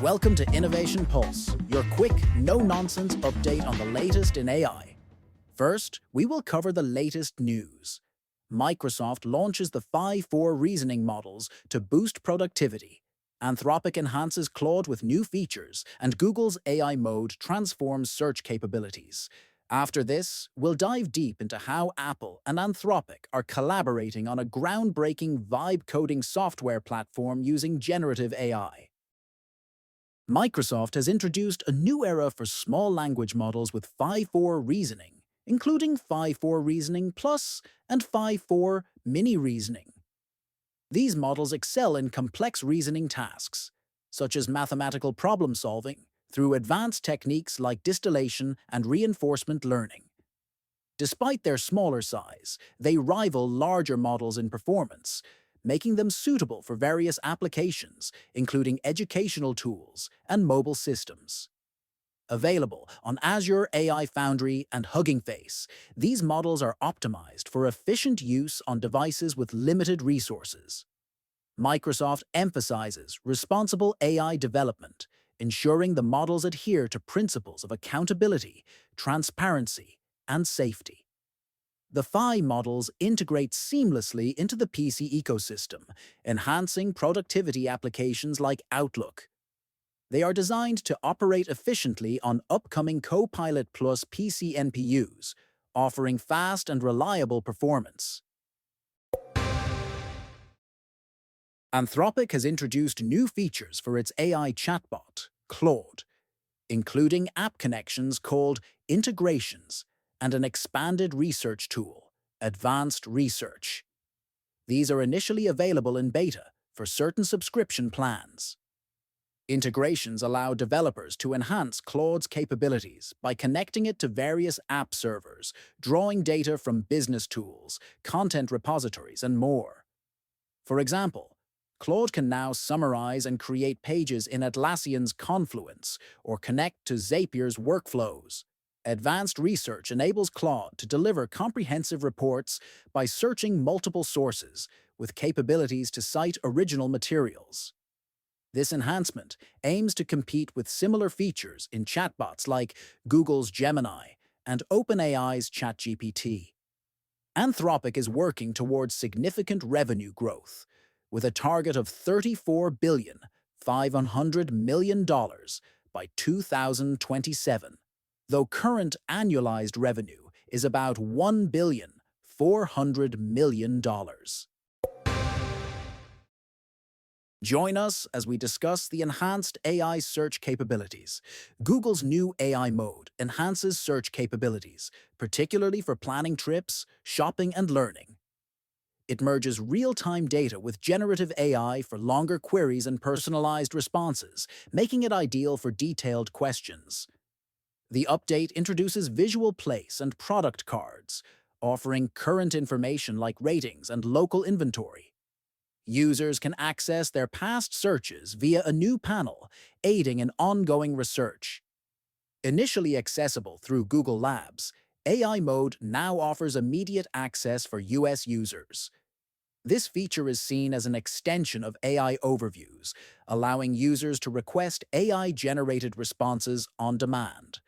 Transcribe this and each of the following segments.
Welcome to Innovation Pulse, your quick, no-nonsense update on the latest in AI. First, we will cover the latest news. Microsoft launches the 5-4 reasoning models to boost productivity. Anthropic enhances Claude with new features, and Google's AI mode transforms search capabilities. After this, we'll dive deep into how Apple and Anthropic are collaborating on a groundbreaking vibe coding software platform using generative AI. Microsoft has introduced a new era for small language models with 5-4 reasoning, including 5-4 Reasoning Plus and 5-4 Mini Reasoning. These models excel in complex reasoning tasks, such as mathematical problem-solving, through advanced techniques like distillation and reinforcement learning. Despite their smaller size, they rival larger models in performance, making them suitable for various applications, including educational tools and mobile systems. Available on Azure AI Foundry and Hugging Face, these models are optimized for efficient use on devices with limited resources. Microsoft emphasizes responsible AI development, ensuring the models adhere to principles of accountability, transparency, and safety. The Phi models integrate seamlessly into the PC ecosystem, enhancing productivity applications like Outlook. They are designed to operate efficiently on upcoming Copilot Plus PC NPUs, offering fast and reliable performance. Anthropic has introduced new features for its AI chatbot, Claude, including app connections called integrations and an expanded research tool, Advanced Research. These are initially available in beta for certain subscription plans. Integrations allow developers to enhance Claude's capabilities by connecting it to various app servers, drawing data from business tools, content repositories, and more. For example, Claude can now summarize and create pages in Atlassian's Confluence or connect to Zapier's workflows. Advanced Research enables Claude to deliver comprehensive reports by searching multiple sources, with capabilities to cite original materials. This enhancement aims to compete with similar features in chatbots like Google's Gemini and OpenAI's ChatGPT. Anthropic is working towards significant revenue growth, with a target of $34.5 billion by 2027, though current annualized revenue is about $1.4 billion. Join us as we discuss the enhanced AI search capabilities. Google's new AI mode enhances search capabilities, particularly for planning trips, shopping, and learning. It merges real-time data with generative AI for longer queries and personalized responses, making it ideal for detailed questions. The update introduces visual place and product cards, offering current information like ratings and local inventory. Users can access their past searches via a new panel, aiding in ongoing research. Initially accessible through Google Labs, AI Mode now offers immediate access for US users. This feature is seen as an extension of AI Overviews, allowing users to request AI-generated responses on demand.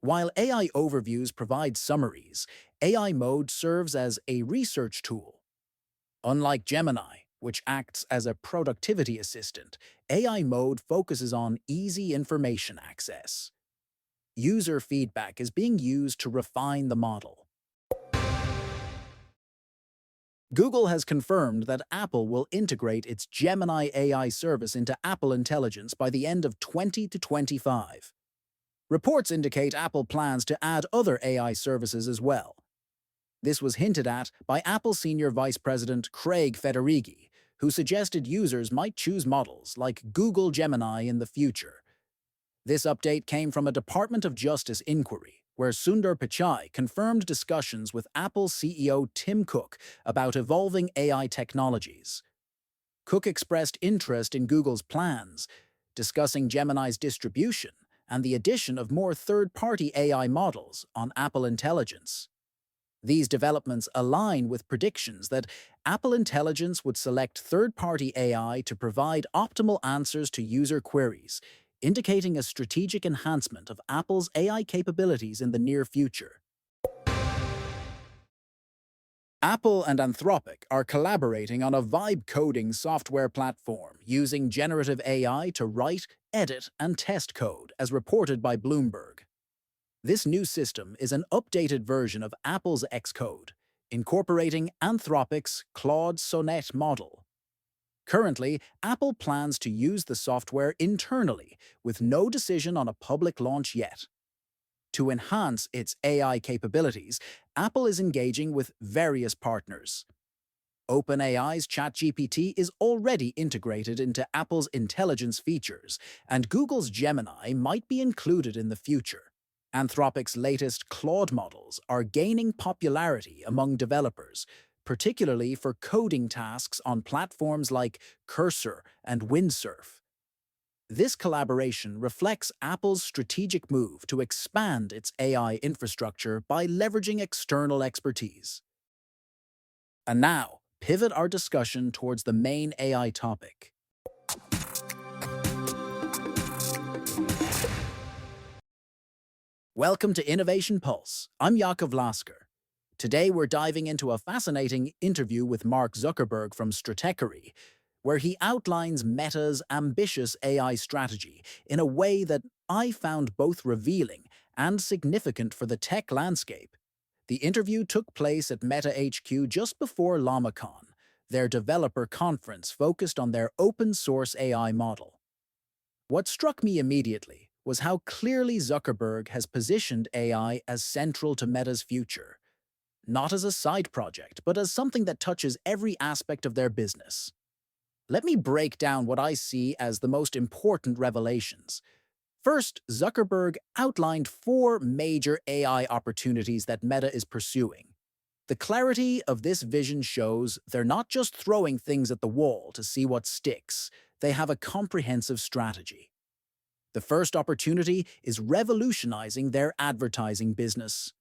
While AI Overviews provide summaries, AI Mode serves as a research tool. Unlike Gemini, which acts as a productivity assistant, AI Mode focuses on easy information access. User feedback is being used to refine the model. Google has confirmed that Apple will integrate its Gemini AI service into Apple Intelligence by the end of 2025. Reports indicate Apple plans to add other AI services as well. This was hinted at by Apple Senior Vice President Craig Federighi, who suggested users might choose models like Google Gemini in the future. This update came from a Department of Justice inquiry, where Sundar Pichai confirmed discussions with Apple CEO Tim Cook about evolving AI technologies. Cook expressed interest in Google's plans, discussing Gemini's distribution and the addition of more third-party AI models on Apple Intelligence. These developments align with predictions that Apple Intelligence would select third-party AI to provide optimal answers to user queries, indicating a strategic enhancement of Apple's AI capabilities in the near future. Apple and Anthropic are collaborating on a vibe coding software platform using generative AI to write, edit, and test code, as reported by Bloomberg. This new system is an updated version of Apple's Xcode, incorporating Anthropic's Claude Sonnet model. Currently, Apple plans to use the software internally, with no decision on a public launch yet. To enhance its AI capabilities, Apple is engaging with various partners. OpenAI's ChatGPT is already integrated into Apple's intelligence features, and Google's Gemini might be included in the future. Anthropic's latest Claude models are gaining popularity among developers, particularly for coding tasks on platforms like Cursor and Windsurf. This collaboration reflects Apple's strategic move to expand its AI infrastructure by leveraging external expertise. And now, pivot our discussion towards the main AI topic. Welcome to Innovation Pulse. I'm Yakov Lasker. Today we're diving into a fascinating interview with Mark Zuckerberg from Stratechery, where he outlines Meta's ambitious AI strategy in a way that I found both revealing and significant for the tech landscape. The interview took place at Meta HQ just before LlamaCon, their developer conference focused on their open-source AI model. What struck me immediately was how clearly Zuckerberg has positioned AI as central to Meta's future, not as a side project, but as something that touches every aspect of their business. Let me break down what I see as the most important revelations. First, Zuckerberg outlined 4 major AI opportunities that Meta is pursuing. The clarity of this vision shows they're not just throwing things at the wall to see what sticks, they have a comprehensive strategy. The first opportunity is revolutionizing their advertising business.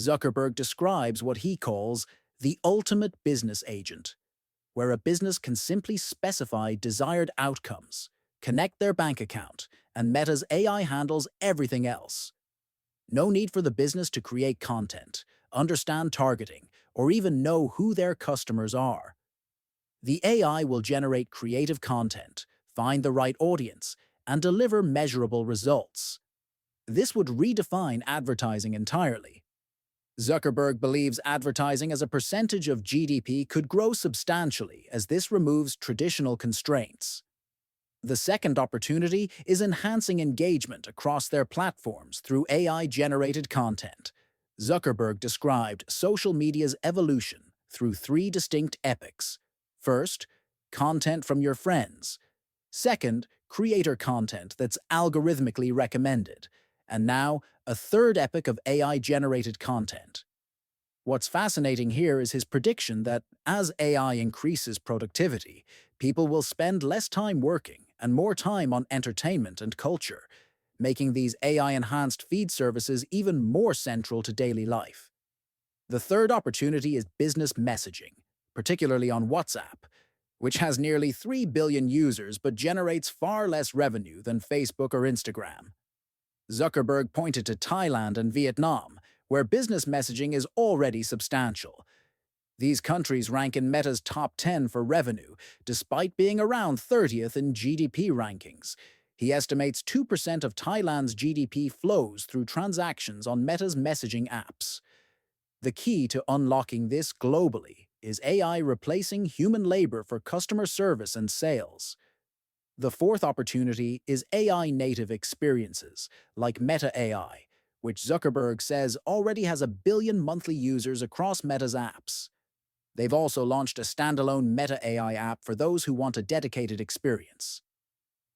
Zuckerberg describes what he calls the ultimate business agent, where a business can simply specify desired outcomes, connect their bank account, and Meta's AI handles everything else. No need for the business to create content, understand targeting, or even know who their customers are. The AI will generate creative content, find the right audience, and deliver measurable results. This would redefine advertising entirely. Zuckerberg believes advertising as a percentage of GDP could grow substantially as this removes traditional constraints. The second opportunity is enhancing engagement across their platforms through AI-generated content. Zuckerberg described social media's evolution through 3 distinct epochs. First, content from your friends. Second, creator content that's algorithmically recommended. And now, a third epoch of AI-generated content. What's fascinating here is his prediction that as AI increases productivity, people will spend less time working and more time on entertainment and culture, making these AI-enhanced feed services even more central to daily life. The third opportunity is business messaging, particularly on WhatsApp, which has nearly 3 billion users but generates far less revenue than Facebook or Instagram. Zuckerberg pointed to Thailand and Vietnam, where business messaging is already substantial. These countries rank in Meta's top 10 for revenue, despite being around 30th in GDP rankings. He estimates 2% of Thailand's GDP flows through transactions on Meta's messaging apps. The key to unlocking this globally is AI replacing human labor for customer service and sales. The fourth opportunity is AI-native experiences, like Meta AI, which Zuckerberg says already has 1 billion monthly users across Meta's apps. They've also launched a standalone Meta AI app for those who want a dedicated experience.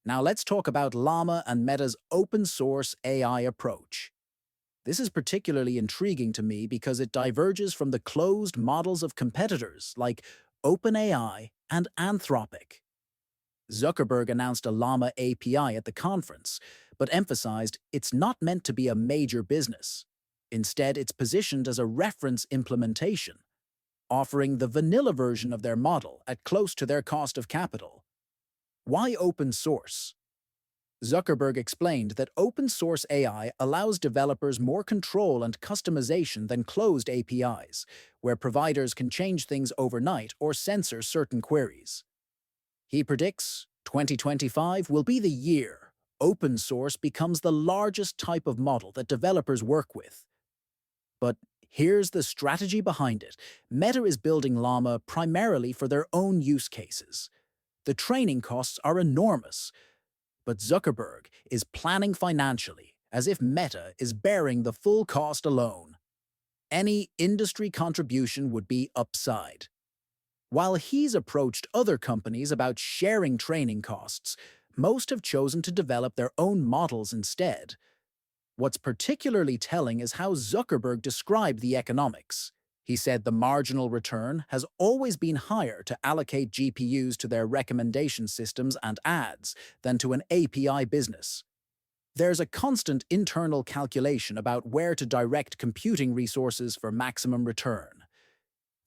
Now let's talk about Llama and Meta's open-source AI approach. This is particularly intriguing to me because it diverges from the closed models of competitors like OpenAI and Anthropic. Zuckerberg announced a Llama API at the conference, but emphasized it's not meant to be a major business. Instead, it's positioned as a reference implementation. offering the vanilla version of their model at close to their cost of capital. Why open source? Zuckerberg explained that open source AI allows developers more control and customization than closed APIs, where providers can change things overnight or censor certain queries. He predicts 2025 will be the year open source becomes the largest type of model that developers work with. But here's the strategy behind it. Meta is building Llama primarily for their own use cases. The training costs are enormous, but Zuckerberg is planning financially, as if Meta is bearing the full cost alone. Any industry contribution would be upside. While he's approached other companies about sharing training costs, most have chosen to develop their own models instead. What's particularly telling is how Zuckerberg described the economics. He said the marginal return has always been higher to allocate GPUs to their recommendation systems and ads than to an API business. There's a constant internal calculation about where to direct computing resources for maximum return.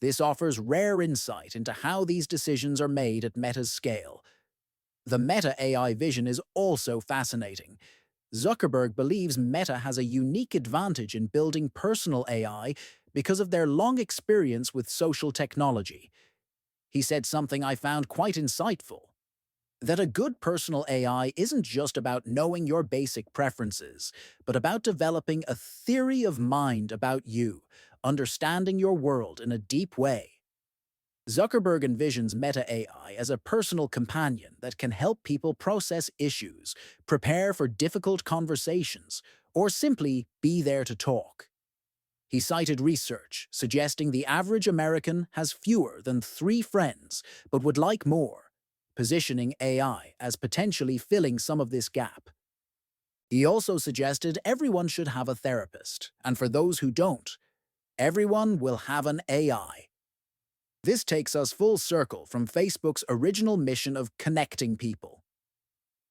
This offers rare insight into how these decisions are made at Meta's scale. The Meta AI vision is also fascinating. Zuckerberg believes Meta has a unique advantage in building personal AI because of their long experience with social technology. He said something I found quite insightful: that a good personal AI isn't just about knowing your basic preferences, but about developing a theory of mind about you, understanding your world in a deep way. Zuckerberg envisions Meta AI as a personal companion that can help people process issues, prepare for difficult conversations, or simply be there to talk. He cited research suggesting the average American has fewer than 3 friends but would like more, positioning AI as potentially filling some of this gap. He also suggested everyone should have a therapist, and for those who don't, everyone will have an AI. This takes us full circle from Facebook's original mission of connecting people.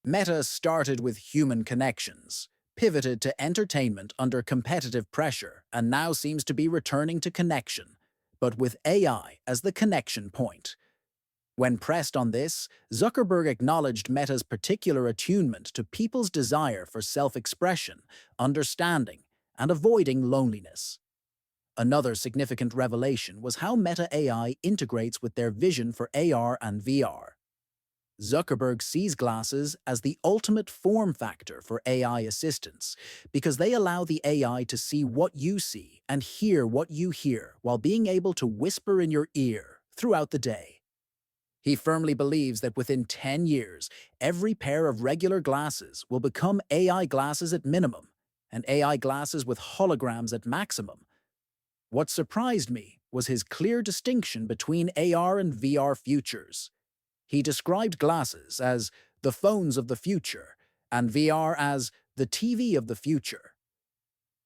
Meta started with human connections, pivoted to entertainment under competitive pressure, and now seems to be returning to connection, but with AI as the connection point. When pressed on this, Zuckerberg acknowledged Meta's particular attunement to people's desire for self-expression, understanding, and avoiding loneliness. Another significant revelation was how Meta AI integrates with their vision for AR and VR. Zuckerberg sees glasses as the ultimate form factor for AI assistants because they allow the AI to see what you see and hear what you hear while being able to whisper in your ear throughout the day. He firmly believes that within 10 years, every pair of regular glasses will become AI glasses at minimum and AI glasses with holograms at maximum. What surprised me was his clear distinction between AR and VR futures. He described glasses as the phones of the future and VR as the TV of the future.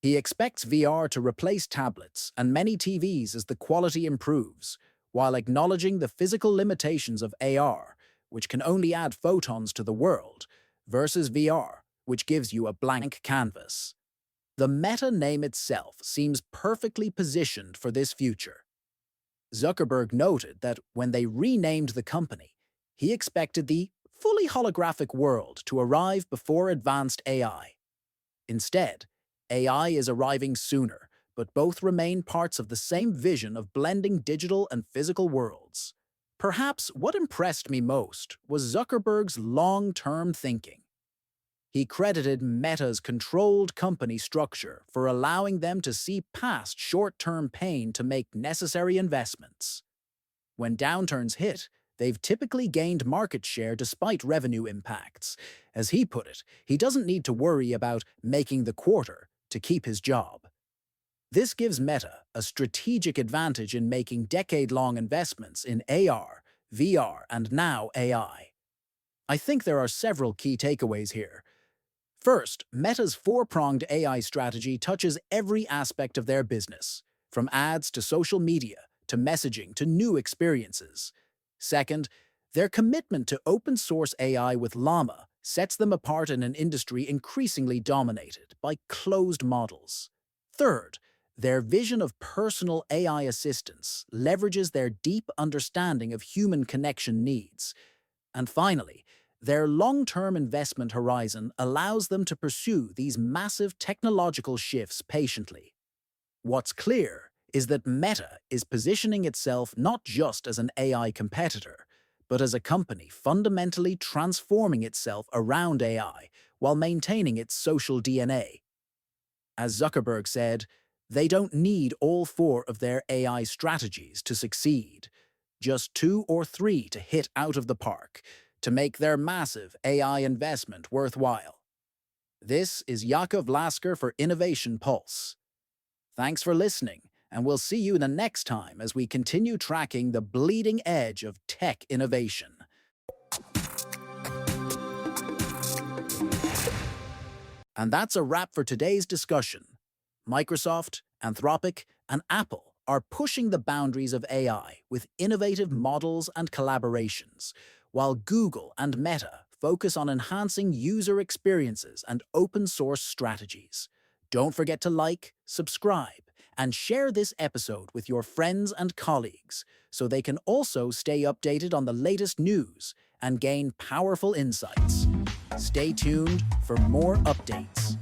He expects VR to replace tablets and many TVs as the quality improves, while acknowledging the physical limitations of AR, which can only add photons to the world, versus VR, which gives you a blank canvas. The Meta name itself seems perfectly positioned for this future. Zuckerberg noted that when they renamed the company, he expected the fully holographic world to arrive before advanced AI. Instead, AI is arriving sooner, but both remain parts of the same vision of blending digital and physical worlds. Perhaps what impressed me most was Zuckerberg's long-term thinking. He credited Meta's controlled company structure for allowing them to see past short-term pain to make necessary investments. When downturns hit, they've typically gained market share despite revenue impacts. As he put it, he doesn't need to worry about making the quarter to keep his job. This gives Meta a strategic advantage in making decade-long investments in AR, VR, and now AI. I think there are several key takeaways here. First, Meta's four-pronged AI strategy touches every aspect of their business, from ads to social media to messaging to new experiences. Second, their commitment to open-source AI with Llama sets them apart in an industry increasingly dominated by closed models. Third, Their vision of personal AI assistance leverages their deep understanding of human connection needs. And finally, their long-term investment horizon allows them to pursue these massive technological shifts patiently. What's clear is that Meta is positioning itself not just as an AI competitor, but as a company fundamentally transforming itself around AI while maintaining its social DNA. As Zuckerberg said, they don't need all four of their AI strategies to succeed, just two or three to hit out of the park, to make their massive AI investment worthwhile. This is Yakov Lasker for Innovation Pulse. Thanks for listening, and we'll see you the next time as we continue tracking the bleeding edge of tech innovation. And that's a wrap for today's discussion. Microsoft, Anthropic, and Apple are pushing the boundaries of AI with innovative models and collaborations, while Google and Meta focus on enhancing user experiences and open-source strategies. Don't forget to like, subscribe, and share this episode with your friends and colleagues so they can also stay updated on the latest news and gain powerful insights. Stay tuned for more updates.